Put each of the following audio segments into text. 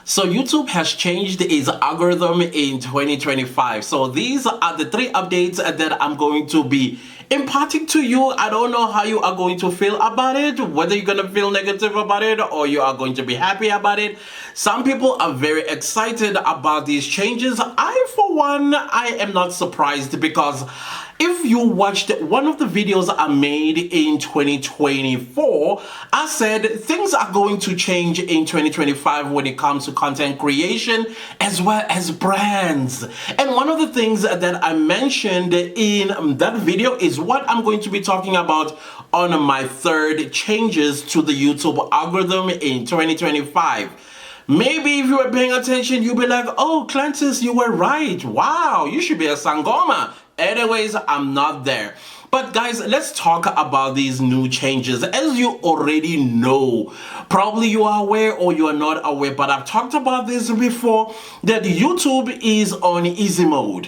So YouTube has changed its algorithm in 2025. So these are the 3 updates that I'm going to be imparting to you. I don't know how you are going to feel about it, whether you're going to feel negative about it or you are going to be happy about it. Some people are very excited about these changes. I, for one, I am not surprised because if you watched one of the videos I made in 2024, I said things are going to change in 2025 when it comes to content creation as well as brands. And one of the things that I mentioned in that video is what I'm going to be talking about on my 3rd changes to the YouTube algorithm in 2025. Maybe if you were paying attention, you'll be like, oh, Clantis, you were right. Wow, you should be a Sangoma. Anyways, I'm not there. But guys, let's talk about these new changes. As you already know, probably you are aware or you are not aware, but I've talked about this before, that YouTube is on easy mode.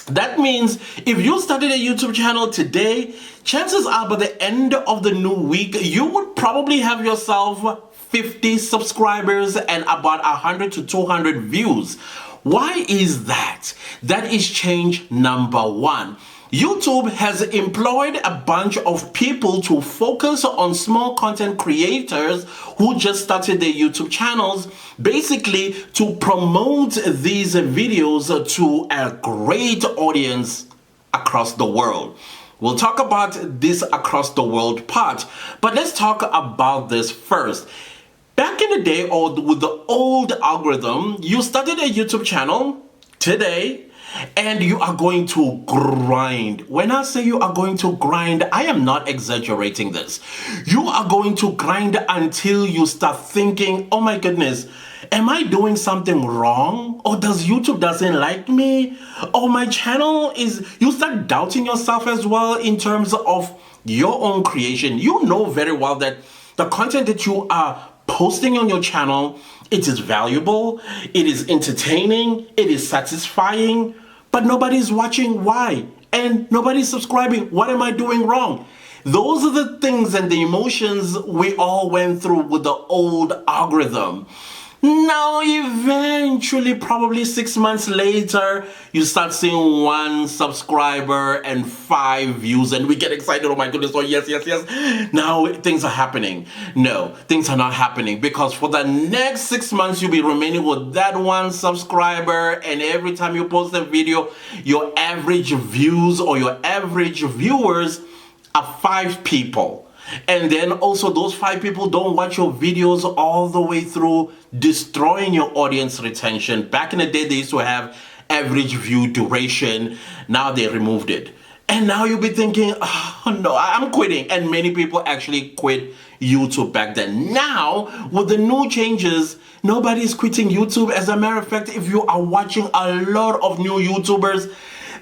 That means if you started a YouTube channel today, chances are by the end of the new week, you would probably have yourself 50 subscribers and about 100 to 200 views. Why is that? That is change number 1. YouTube has employed a bunch of people to focus on small content creators who just started their YouTube channels, basically to promote these videos to a great audience across the world. We'll talk about this across the world part, but let's talk about this first. Back in the day, or with the old algorithm, you started a YouTube channel today and you are going to grind. When I say you are going to grind, I am not exaggerating this. You are going to grind until you start thinking, oh my goodness, am I doing something wrong? Or does YouTube doesn't like me? Or my channel is, you start doubting yourself as well in terms of your own creation. You know very well that the content that you are posting on your channel, it is valuable, it is entertaining, it is satisfying, but nobody's watching. Why? And nobody's subscribing. What am I doing wrong? Those are the things and the emotions we all went through with the old algorithm. Now, eventually, probably 6 months later, you start seeing 1 subscriber and 5 views, and we get excited. Oh my goodness, oh yes, yes, yes. Now things are happening. No, things are not happening, because for the next 6 months, you'll be remaining with that 1 subscriber, and every time you post a video, your average views or your average viewers are 5 people. And then also those 5 people don't watch your videos all the way through, destroying your audience retention. Back in the day, they used to have average view duration. Now they removed it. And now you'll be thinking, oh no, I'm quitting. And many people actually quit YouTube back then. Now, with the new changes, nobody's quitting YouTube. As a matter of fact, if you are watching a lot of new YouTubers,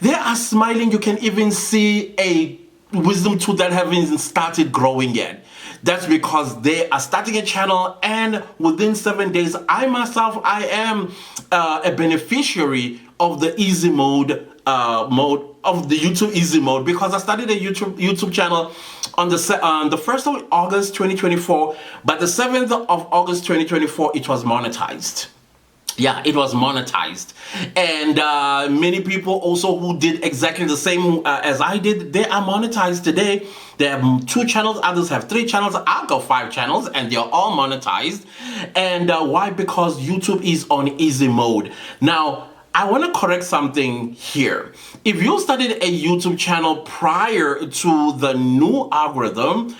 they are smiling. You can even see a wisdom tooth that haven't started growing yet. That's because they are starting a channel, and within 7 days, I myself, I am a beneficiary of the easy mode, of the YouTube easy mode, because I started a YouTube channel on the 1st of August 2024. By the 7th of August 2024, it was monetized. Yeah, it was monetized. And many people also who did exactly the same as I did, they are monetized today. They have 2 channels, others have 3 channels. I've got 5 channels and they're all monetized. And why? Because YouTube is on easy mode. Now, I want to correct something here. If you started a YouTube channel prior to the new algorithm,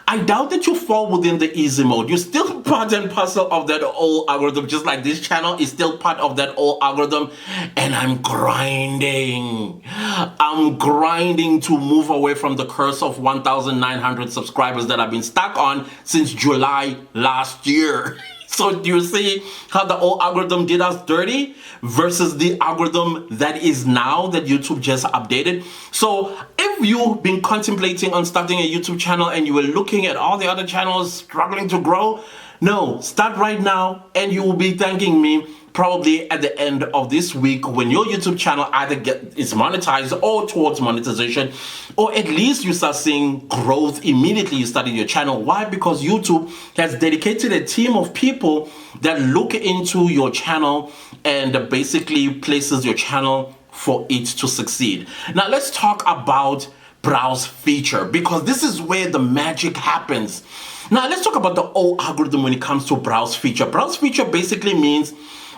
I doubt that you fall within the easy mode. You're still part and parcel of that old algorithm, just like this channel is still part of that old algorithm. And I'm grinding. I'm grinding to move away from the curse of 1,900 subscribers that I've been stuck on since July last year. So do you see how the old algorithm did us dirty versus the algorithm that is now that YouTube just updated? So if you've been contemplating on starting a YouTube channel and you were looking at all the other channels struggling to grow, no, start right now and you will be thanking me, probably at the end of this week, when your YouTube channel either is monetized or towards monetization, or at least you start seeing growth immediately you started your channel. Why? Because YouTube has dedicated a team of people that look into your channel and basically places your channel for it to succeed. Now let's talk about browse feature, because this is where the magic happens. Now let's talk about the old algorithm when it comes to browse feature. Browse feature basically means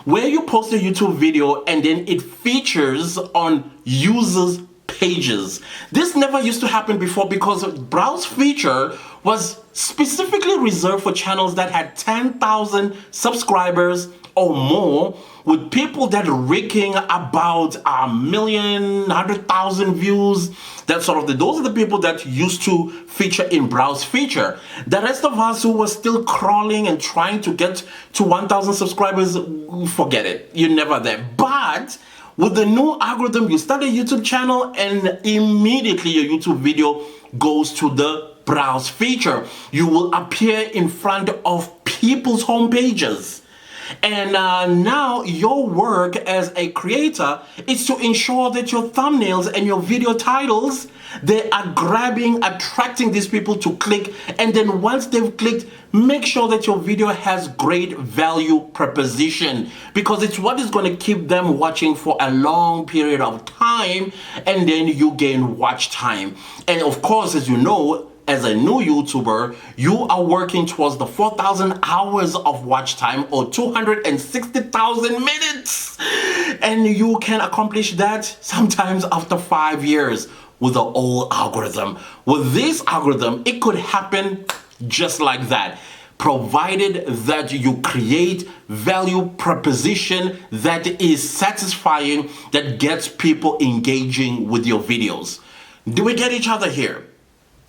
where you post a YouTube video and then it features on users' pages. This never used to happen before, because browse feature was specifically reserved for channels that had 10,000 subscribers or more, with people that are raking about 1,000,000, 100,000 views. Those are the people that used to feature in browse feature. The rest of us who were still crawling and trying to get to 1,000 subscribers, forget it. You're never there. But with the new algorithm, you start a YouTube channel and immediately your YouTube video goes to the browse feature. You will appear in front of people's home pages. And now your work as a creator is to ensure that your thumbnails and your video titles, they are attracting these people to click. And then once they've clicked, make sure that your video has great value proposition, because it's what is going to keep them watching for a long period of time, and then you gain watch time. And of course, as you know, as a new YouTuber, you are working towards the 4,000 hours of watch time, or 260,000 minutes. And you can accomplish that sometimes after 5 years with the old algorithm. With this algorithm, it could happen just like that, provided that you create value proposition that is satisfying, that gets people engaging with your videos. Do we get each other here?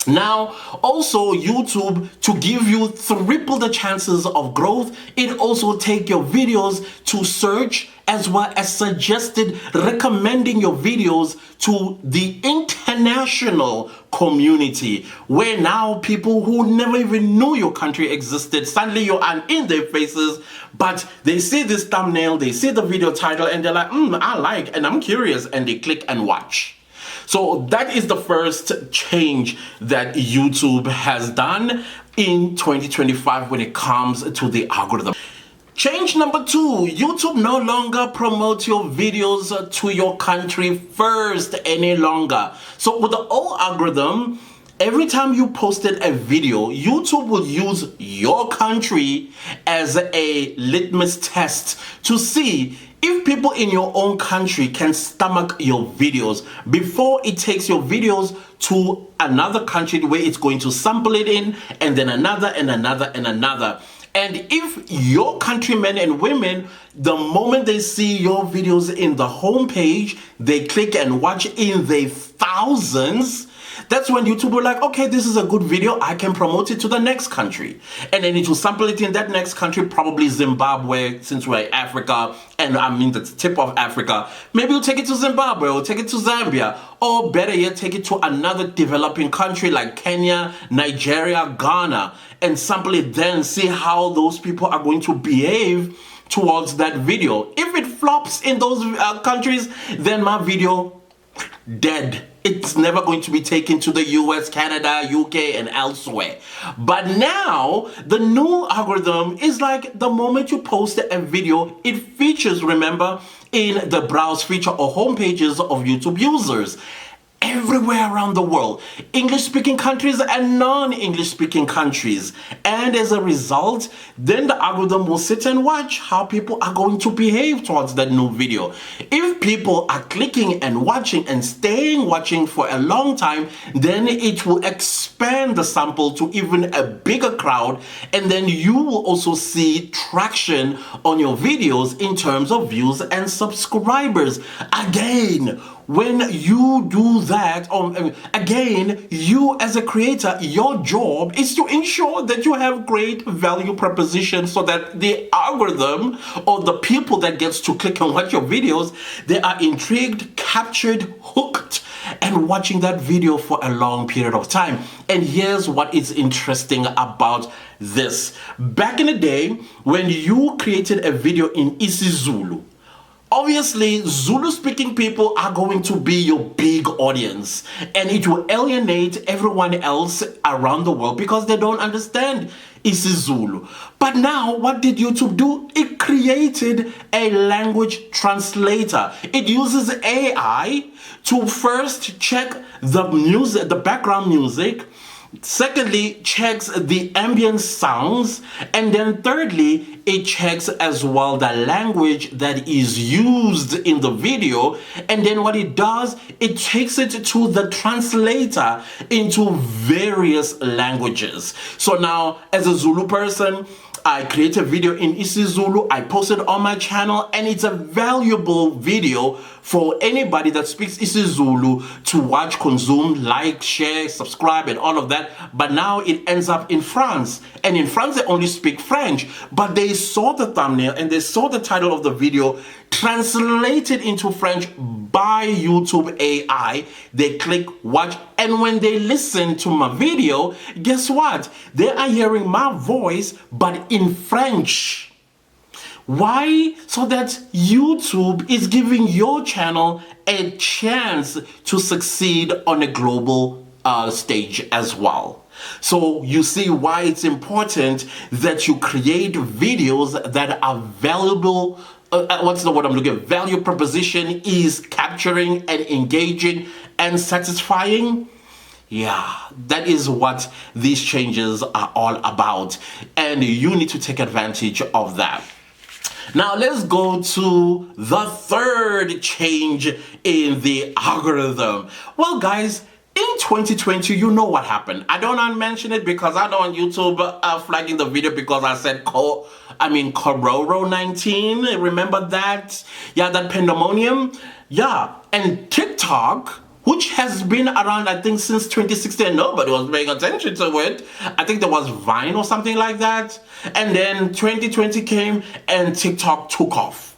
Now, also YouTube, to give you triple the chances of growth, it also take your videos to search, as well as suggested recommending your videos to the international community, where now people who never even knew your country existed, suddenly you are in their faces, but they see this thumbnail, they see the video title, and they're like, I like, and I'm curious, and they click and watch. So that is the first change that YouTube has done in 2025 when it comes to the algorithm. Change number 2, YouTube no longer promotes your videos to your country first any longer. So with the old algorithm, every time you posted a video, YouTube will use your country as a litmus test to see if people in your own country can stomach your videos before it takes your videos to another country where it's going to sample it in, and then another and another and another. And if your countrymen and women, the moment they see your videos in the homepage, they click and watch in their thousands, that's when YouTube will like, okay, this is a good video, I can promote it to the next country. And then it will sample it in that next country, probably Zimbabwe, since we're in Africa, and I mean the tip of Africa. Maybe you'll take it to Zimbabwe, or take it to Zambia, or better yet, take it to another developing country like Kenya, Nigeria, Ghana, and sample it then, see how those people are going to behave towards that video. If it flops in those countries, then my video, dead. It's never going to be taken to the US, Canada, UK, and elsewhere. But now, the new algorithm is like the moment you post a video, it features, remember, in the browse feature or home pages of YouTube users everywhere around the world, English-speaking countries and non-English-speaking countries. And as a result, then the algorithm will sit and watch how people are going to behave towards that new video. If people are clicking and watching and staying watching for a long time, then it will expand the sample to even a bigger crowd, and then you will also see traction on your videos in terms of views and subscribers. Again, when you do that, again, you as a creator, your job is to ensure that you have great value proposition, so that the algorithm or the people that gets to click and watch your videos, they are intrigued, captured, hooked, and watching that video for a long period of time. And here's what is interesting about this. Back in the day, when you created a video in isiZulu, obviously, Zulu-speaking people are going to be your big audience, and it will alienate everyone else around the world because they don't understand isiZulu. But now, what did YouTube do? It created a language translator. It uses AI to first check the music, the background music. Secondly, checks the ambient sounds, and then thirdly, it checks as well the language that is used in the video. And then what it does, it takes it to the translator into various languages. So now, as a Zulu person, I create a video in isiZulu, I post it on my channel, and it's a valuable video for anybody that speaks isiZulu to watch, consume, like, share, subscribe, and all of that. But now it ends up in France, and in France they only speak French, but they saw the thumbnail and they saw the title of the video translated into French by YouTube AI. They click watch, and when they listen to my video, guess what? They are hearing my voice but in French. Why? So that YouTube is giving your channel a chance to succeed on a global stage as well. So you see why it's important that you create videos that are valuable. What's the word I'm looking at? Value proposition is capturing and engaging and satisfying. Yeah, that is what these changes are all about, and you need to take advantage of that. Now let's go to the third change in the algorithm. Well, guys, in 2020, you know what happened. I don't want to mention it because I don't want YouTube flagging the video because I said Corona-19. Remember that? Yeah, that pandemonium. Yeah, and TikTok, which has been around, I think, since 2016, and nobody was paying attention to it. I think there was Vine or something like that. And then 2020 came and TikTok took off.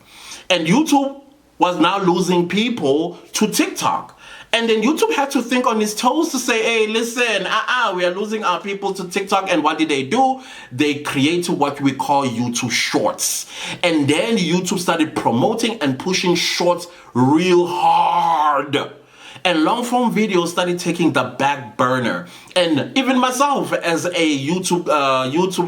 And YouTube was now losing people to TikTok. And then YouTube had to think on its toes to say, hey, listen, we are losing our people to TikTok. And what did they do? They created what we call YouTube Shorts. And then YouTube started promoting and pushing Shorts real hard. And long-form videos started taking the back burner. And even myself, as a YouTube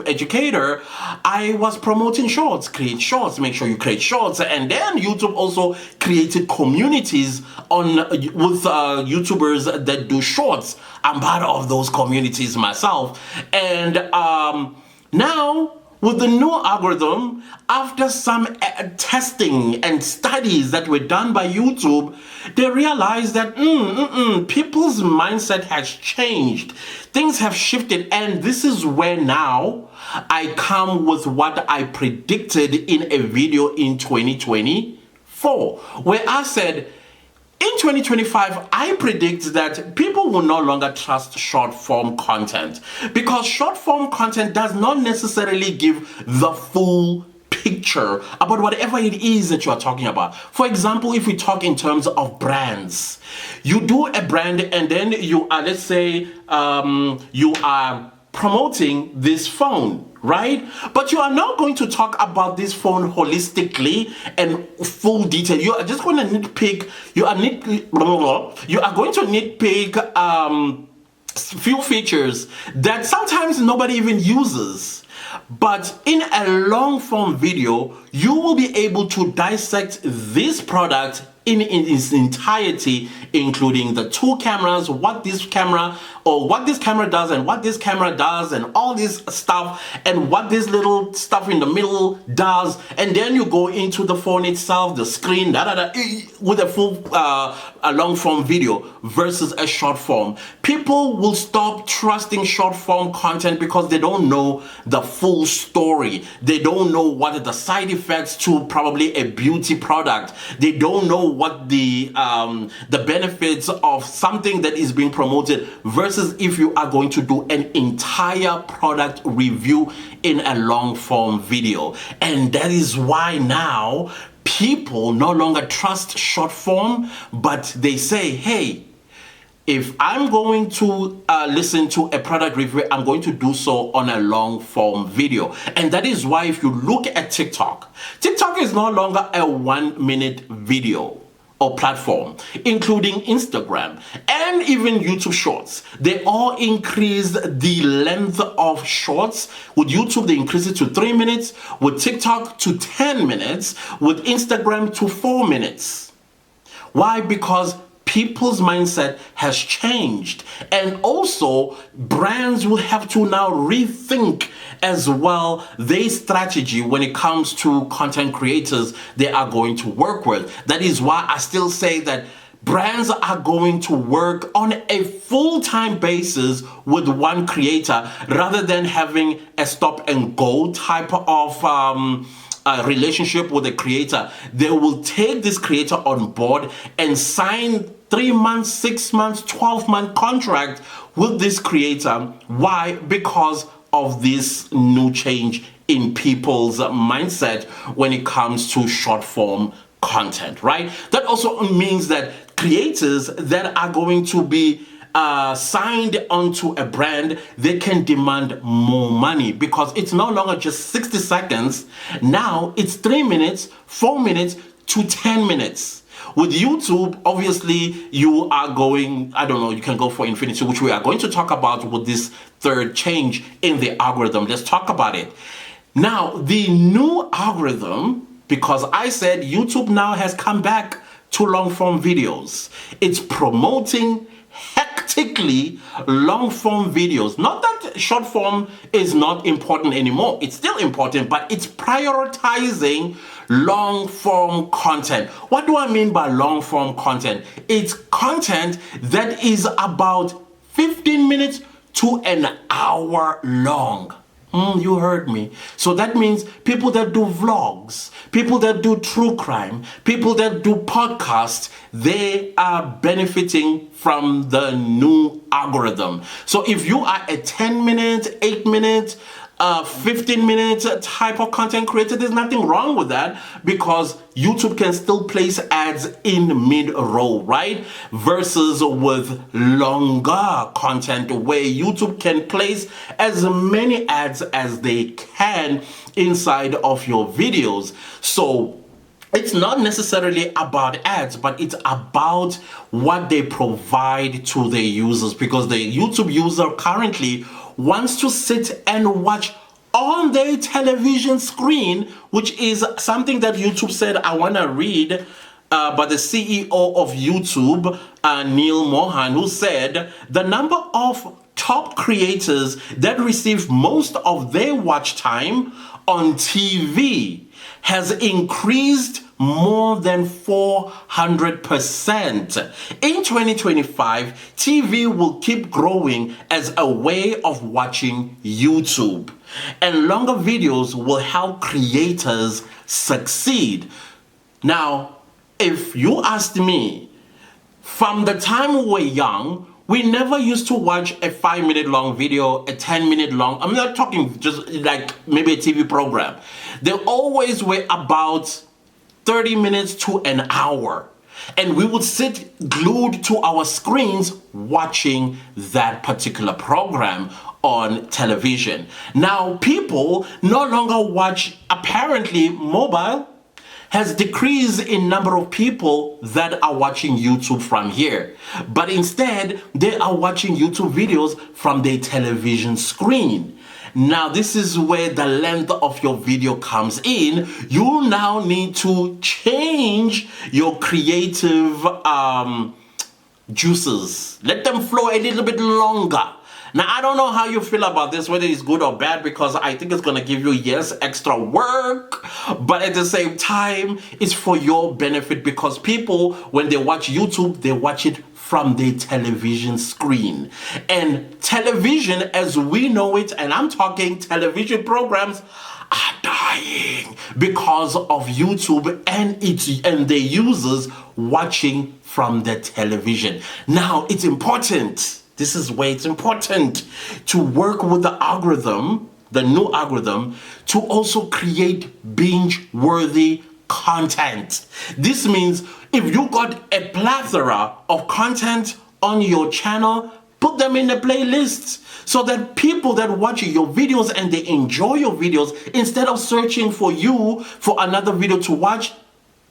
educator, I was promoting Shorts. Create Shorts, make sure you create Shorts. And then YouTube also created communities with YouTubers that do Shorts. I'm part of those communities myself. And now, with the new algorithm, after some testing and studies that were done by YouTube, they realized that people's mindset has changed. Things have shifted, and this is where now I come with what I predicted in a video in 2024, where I said, in 2025, I predict that people will no longer trust short-form content because short-form content does not necessarily give the full picture about whatever it is that you are talking about. For example, if we talk in terms of brands, you do a brand and then you are, let's say, you are promoting this phone, right? But you are not going to talk about this phone holistically and full detail. You are just going to nitpick. You are going to nitpick few features that sometimes nobody even uses. But in a long form video, you will be able to dissect this product in its entirety, including the two cameras, what this camera does and what this camera does and all this stuff and what this little stuff in the middle does. And then you go into the phone itself, the screen, with a full a long form video versus a short form. People will stop trusting short form content because they don't know the full story. They don't know what are the side effects to probably a beauty product. They don't know what the benefits of something that is being promoted versus if you are going to do an entire product review in a long form video. And that is why now people no longer trust short form, but they say, hey, if I'm going to listen to a product review, I'm going to do so on a long form video. And that is why if you look at TikTok, TikTok is no longer a 1 minute video or platform, including Instagram and even YouTube Shorts. They all increased the length of shorts. With YouTube, they increased it to 3 minutes. With TikTok, to 10 minutes. With Instagram, to 4 minutes. Why? Because people's mindset has changed, and also brands will have to now rethink as well their strategy when it comes to content creators they are going to work with. That is why I still say that brands are going to work on a full-time basis with one creator rather than having a stop and go type of relationship with the creator. They will take this creator on board and sign 3 months, 6 months, 12-month contract with this creator. Why? Because of this new change in people's mindset when it comes to short form content, right? That also means that creators that are going to be signed onto a brand, they can demand more money because it's no longer just 60 seconds. Now it's 3 minutes, 4 minutes to 10 minutes. With YouTube, obviously, you are going, I don't know, you can go for infinity, which we are going to talk about with this third change in the algorithm. Let's talk about it. Now, the new algorithm, because I said YouTube now has come back to long form videos. It's promoting hectically long form videos. Not that short form is not important anymore. It's still important, but it's prioritizing long form content. What do I mean by long form content? It's content that is about 15 minutes to an hour long. You heard me. So that means people that do vlogs, people that do true crime, people that do podcasts, they are benefiting from the new algorithm. So if you are a 10-minute, 8-minute, 15-minute type of content creator, there's nothing wrong with that because YouTube can still place ads in mid-roll, right? Versus with longer content where YouTube can place as many ads as they can inside of your videos. So it's not necessarily about ads, but it's about what they provide to their users, because the YouTube user currently wants to sit and watch on their television screen, which is something that YouTube said. I want to read by the CEO of YouTube, Neil Mohan, who said the number of top creators that receive most of their watch time on TV has increased more than 400%. In 2025, TV will keep growing as a way of watching YouTube, and longer videos will help creators succeed. Now, if you asked me, from the time we were young, we never used to watch a 5-minute long video, a 10-minute long. I'm not talking just like maybe a TV program. They always were about 30 minutes to an hour. And we would sit glued to our screens watching that particular program on television. Now, people no longer watch, apparently mobile has decreased in number of people that are watching YouTube from here. But instead, they are watching YouTube videos from their television screen. Now, this is where the length of your video comes in. You now need to change your creative juices. Let them flow a little bit longer. Now, I don't know how you feel about this, whether it's good or bad, because I think it's going to give you, yes, extra work, but at the same time, it's for your benefit, because people, when they watch YouTube, they watch it from their television screen. And television, as we know it, and I'm talking television programs, are dying because of YouTube and their users watching from the television. Now, it's important. This is where it's important to work with the algorithm, the new algorithm, to also create binge-worthy content. This means if you got a plethora of content on your channel, put them in the playlists so that people that watch your videos and they enjoy your videos, instead of searching for you for another video to watch,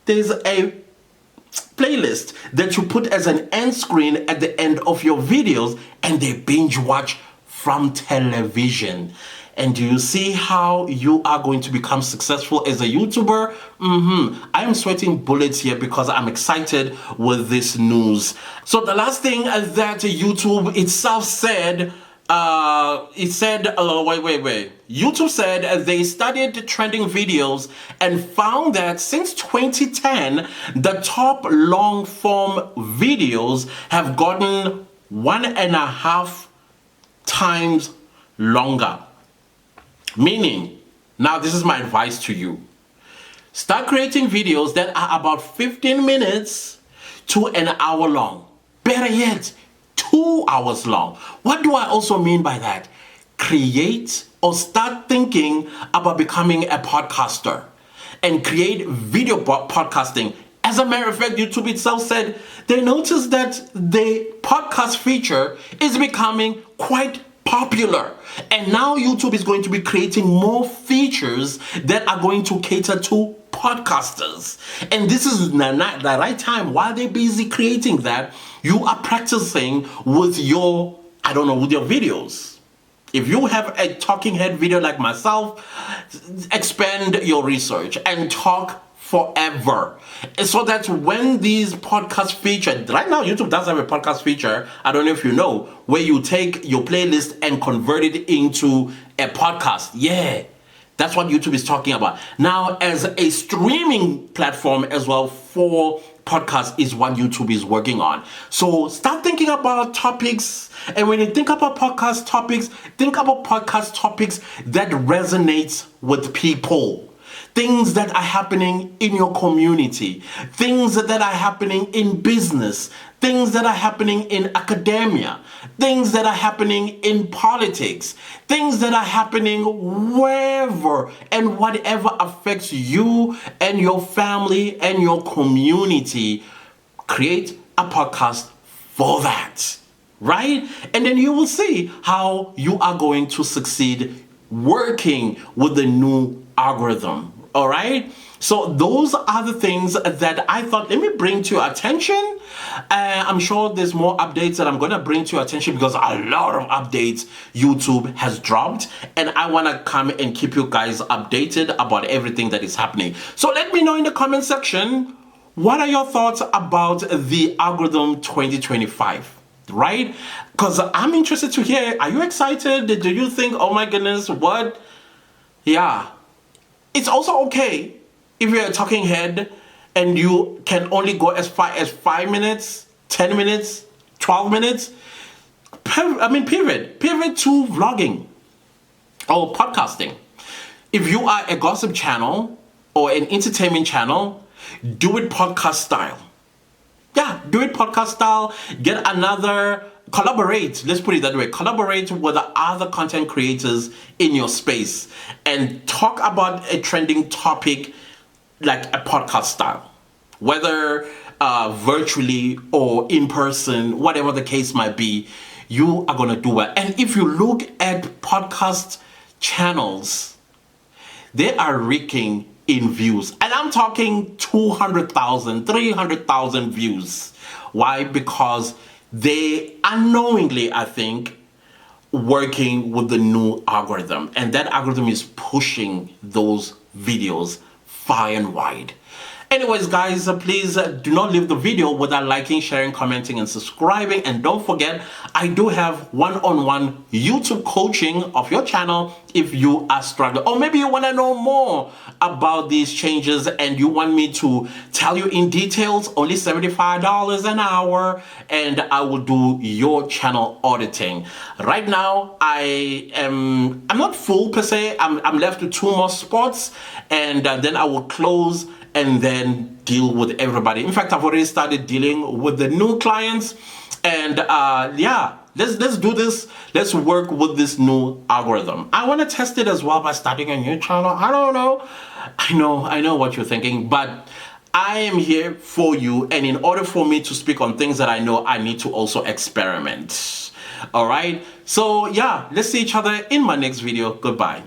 there's a playlist that you put as an end screen at the end of your videos, and they binge watch from television. And do you see how you are going to become successful as a YouTuber? I am sweating bullets here because I'm excited with this news. So the last thing that YouTube itself said, YouTube said they studied trending videos and found that since 2010, the top long form videos have gotten 1.5 times longer. Meaning, now this is my advice to you. Start creating videos that are about 15 minutes to an hour long. Better yet, 2 hours long. What do I also mean by that? Create or start thinking about becoming a podcaster and create video podcasting. As a matter of fact, YouTube itself said they noticed that the podcast feature is becoming quite popular. And now YouTube is going to be creating more features that are going to cater to podcasters. And this is the right time. While they're busy creating that, you are practicing with your, with your videos. If you have a talking head video like myself, expand your research and talk forever, so that when these podcast features, right now YouTube does have a podcast feature, I don't know if you know, where you take your playlist and convert it into a podcast. Yeah, that's what YouTube is talking about now, as a streaming platform as well for podcasts is what YouTube is working on. So start thinking about topics, and when you think about podcast topics, think about podcast topics that resonates with people. Things that are happening in your community, things that are happening in business, things that are happening in academia, things that are happening in politics, things that are happening wherever and whatever affects you and your family and your community. Create a podcast for that, right? And then you will see how you are going to succeed working with the new algorithm. All right, so those are the things that I thought, let me bring to your attention. I'm sure there's more updates that I'm going to bring to your attention, because a lot of updates YouTube has dropped, and I want to come and keep you guys updated about everything that is happening. So let me know in the comment section, what are your thoughts about the algorithm 2025? Right? Because I'm interested to hear, are you excited? Do you think, oh my goodness, what? Yeah. It's also okay if you're a talking head and you can only go as far as 5 minutes, 10 minutes, 12 minutes. Pivot to vlogging or podcasting. If you are a gossip channel or an entertainment channel, do it podcast style. Yeah, do it podcast style. Get another, collaborate. Let's put it that way. Collaborate with the other content creators in your space and talk about a trending topic like a podcast style. Whether virtually or in person, whatever the case might be, you are going to do well. And if you look at podcast channels, they are raking in views, and I'm talking 200,000, 300,000 views. Why? Because they unknowingly, I think, working with the new algorithm, and that algorithm is pushing those videos far and wide. Anyways, guys, please do not leave the video without liking, sharing, commenting, and subscribing. And don't forget, I do have one-on-one YouTube coaching of your channel if you are struggling. Or maybe you want to know more about these changes and you want me to tell you in details. Only $75 an hour, and I will do your channel auditing. Right now, I'm not full per se. I'm left with 2 more spots, and then I will close and then deal with everybody. In fact, I've already started dealing with the new clients, and yeah, let's do this. Let's work with this new algorithm. I want to test it as well by starting a new channel. I don't know. I know what you're thinking, but I am here for you, and in order for me to speak on things that I know, I need to also experiment. All right, so yeah, let's see each other in my next video. Goodbye.